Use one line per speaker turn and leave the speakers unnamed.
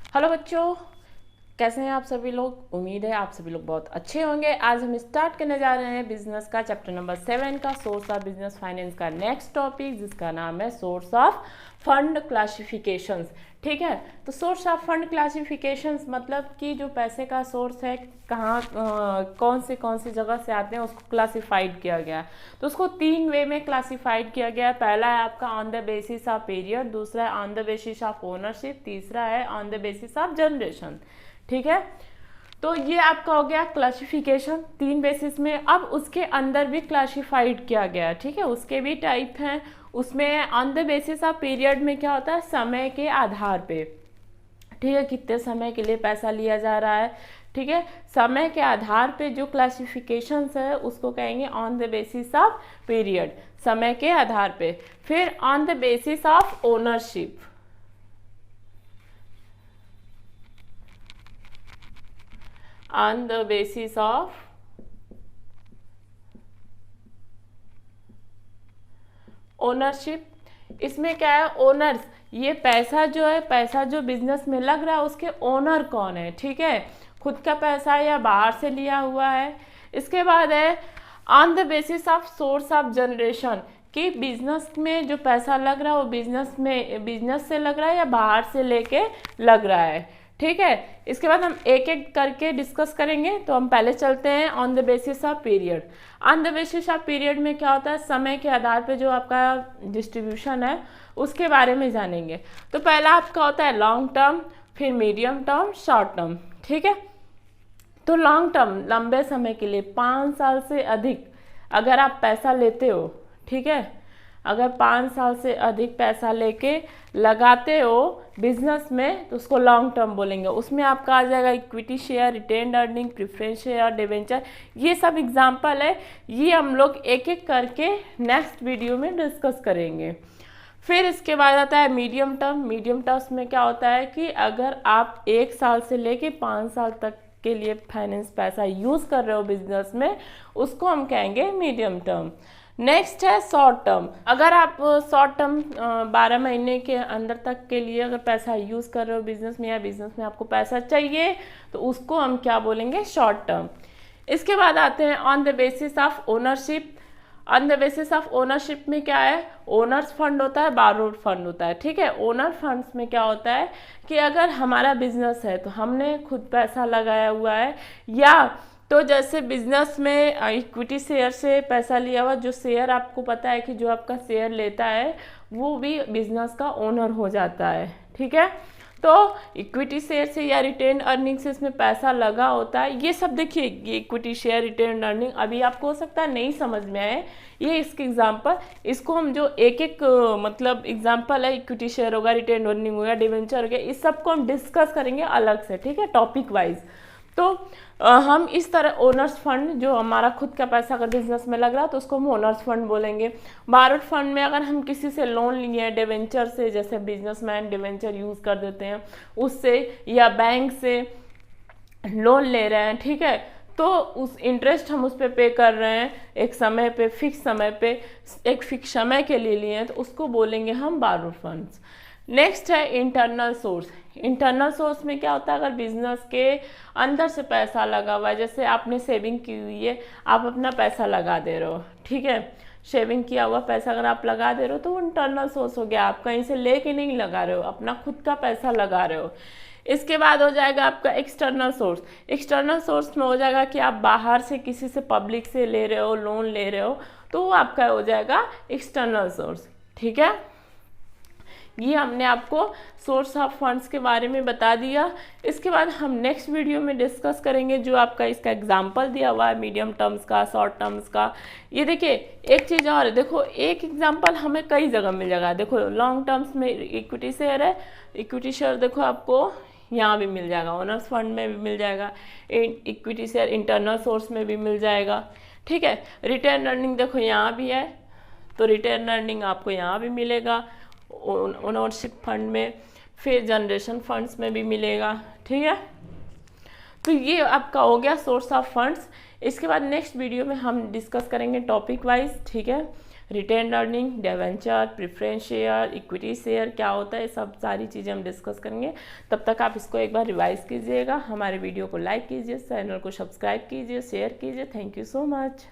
Hello बच्चों, कैसे हैं आप सभी लोग। उम्मीद है आप सभी लोग बहुत अच्छे होंगे। आज हम स्टार्ट करने जा रहे हैं बिजनेस का चैप्टर नंबर 7 का सोर्स ऑफ बिजनेस फाइनेंस का नेक्स्ट टॉपिक, जिसका नाम है सोर्स ऑफ फंड क्लासिफिकेशंस। ठीक है, तो सोर्स ऑफ फंड क्लासिफिकेशंस मतलब कि जो पैसे का सोर्स है, कहाँ कौन सी जगह से आते हैं, उसको क्लासिफाइड किया गया है। तो उसको 3 वे में क्लासिफाइड किया गया है। पहला है आपका on the basis of period, दूसरा है on the basis of ownership, तीसरा है on the basis of generation. ठीक है, तो ये आपका हो गया क्लासिफिकेशन 3 बेसिस में। अब उसके अंदर भी क्लासिफाइड किया गया। ठीक है, उसके भी टाइप हैं। उसमें on the basis of period में क्या होता है, समय के आधार पे। ठीक है, कितने समय के लिए पैसा लिया जा रहा है। ठीक है, समय के आधार पे जो क्लासिफिकेशंस है उसको कहेंगे on the basis of period, समय के आधार पे। फिर on the basis of ownership, on the basis of ownership. इसमें क्या है, ओनर्स, ये पैसा जो है, पैसा जो बिजनेस में लग रहा है उसके ओनर कौन है। ठीक है, खुद का पैसा या बाहर से लिया हुआ है। इसके बाद है on the basis of source of generation, कि बिजनेस में जो पैसा लग रहा है वो बिजनेस से लग रहा है या बाहर से लेके लग रहा है। ठीक है, इसके बाद हम एक एक करके डिस्कस करेंगे। तो हम पहले चलते हैं on the basis of period. On the basis of period में क्या होता है, समय के आधार पे जो आपका डिस्ट्रीब्यूशन है उसके बारे में जानेंगे। तो पहला आपका होता है लॉन्ग टर्म, फिर मीडियम टर्म, शॉर्ट टर्म। ठीक है, तो लॉन्ग टर्म, लंबे समय के लिए 5 साल से अधिक अगर आप पैसा लेते हो, ठीक है, अगर 5 साल से अधिक पैसा लेके लगाते हो बिजनेस में तो उसको लॉन्ग टर्म बोलेंगे। उसमें आपका आ जाएगा equity share, retained earning, preference share, debenture, ये सब एग्जांपल है। ये हम लोग एक एक करके नेक्स्ट वीडियो में डिस्कस करेंगे। फिर इसके बाद आता है मीडियम टर्म। मीडियम टर्म में क्या होता है कि अगर आप 1 साल से लेके 5 साल तक के लिए फाइनेंस पैसा यूज़ कर रहे हो बिजनेस में, उसको हम कहेंगे मीडियम टर्म। नेक्स्ट है शॉर्ट टर्म। अगर आप शॉर्ट टर्म 12 महीने के अंदर तक के लिए अगर पैसा यूज़ कर रहे हो बिजनेस में, या बिजनेस में आपको पैसा चाहिए, तो उसको हम क्या बोलेंगे, शॉर्ट टर्म। इसके बाद आते हैं on the basis of ownership. On the basis of ownership में क्या है, ओनर्स फंड होता है, बारोड फंड होता है। ठीक है, ओनर फंड्स में क्या होता है कि अगर हमारा बिजनेस है तो हमने खुद पैसा लगाया हुआ है, या तो जैसे बिजनेस में इक्विटी शेयर से पैसा लिया हुआ, जो शेयर आपको पता है कि जो आपका शेयर लेता है वो भी बिजनेस का ओनर हो जाता है। ठीक है, तो इक्विटी शेयर से या रिटेन अर्निंग से इसमें पैसा लगा होता है। ये सब देखिए, ये इक्विटी शेयर, रिटेन अर्निंग अभी आपको हो सकता है नहीं समझ में आए, ये इसके एग्जांपल, इसको हम जो एक एक मतलब एग्जांपल है, इक्विटी शेयर होगा, रिटेन अर्निंग होगा, डिवेंचर हो गया, इस सबको हम डिस्कस करेंगे अलग से। ठीक है, टॉपिक वाइज। तो हम इस तरह ओनर्स फंड, जो हमारा खुद का पैसा अगर बिजनेस में लग रहा है तो उसको हम ओनर्स फंड बोलेंगे। बारोड फंड में अगर हम किसी से लोन लिए हैं, डिवेंचर से, जैसे बिजनेसमैन डिवेंचर यूज़ कर देते हैं उससे, या बैंक से लोन ले रहे हैं, ठीक है, तो उस इंटरेस्ट हम उस पर पे कर रहे हैं एक समय पे, फिक्स समय पे, एक फिक्स समय के लिए लिए हैं, तो उसको बोलेंगे हम बारोड फंड्स। नेक्स्ट है इंटरनल सोर्स। इंटरनल सोर्स में क्या होता है, अगर बिजनेस के अंदर से पैसा लगा हुआ है, जैसे आपने सेविंग की हुई है, आप अपना पैसा लगा दे रहे हो, ठीक है, सेविंग किया हुआ पैसा अगर आप लगा दे रहे हो तो वो इंटरनल सोर्स हो गया। आप कहीं से लेके नहीं लगा रहे हो, अपना खुद का पैसा लगा रहे हो। इसके बाद हो जाएगा आपका एक्सटर्नल सोर्स। एक्सटर्नल सोर्स में हो जाएगा कि आप बाहर से किसी से, पब्लिक से ले रहे हो, लोन ले रहे हो, तो वो आपका हो जाएगा एक्सटर्नल सोर्स। ठीक है, ये हमने आपको सोर्स ऑफ फंड्स के बारे में बता दिया। इसके बाद हम नेक्स्ट वीडियो में डिस्कस करेंगे जो आपका इसका एग्जांपल दिया हुआ है मीडियम टर्म्स का, शॉर्ट टर्म्स का। ये देखिए, एक चीज़ और देखो, एक एग्जांपल हमें कई जगह मिल जाएगा। देखो लॉन्ग टर्म्स में इक्विटी शेयर है, इक्विटी शेयर देखो आपको यहाँ भी मिल जाएगा, ओनर्स फंड में भी मिल जाएगा, इक्विटी शेयर इंटरनल सोर्स में भी मिल जाएगा। ठीक है, रिटेन अर्निंग देखो यहाँ भी है, तो रिटेन अर्निंग आपको यहाँ भी मिलेगा, ओनरशिप फंड में, फिर जनरेशन फंड्स में भी मिलेगा। ठीक है, तो ये आपका हो गया सोर्स ऑफ फंड्स। इसके बाद नेक्स्ट वीडियो में हम डिस्कस करेंगे टॉपिक वाइज। ठीक है, retained earning, debenture, preference share, equity share क्या होता है, सब सारी चीज़ें हम डिस्कस करेंगे। तब तक आप इसको एक बार रिवाइज कीजिएगा, हमारे वीडियो को लाइक कीजिए, चैनल को सब्सक्राइब कीजिए, शेयर कीजिए। Thank you so much.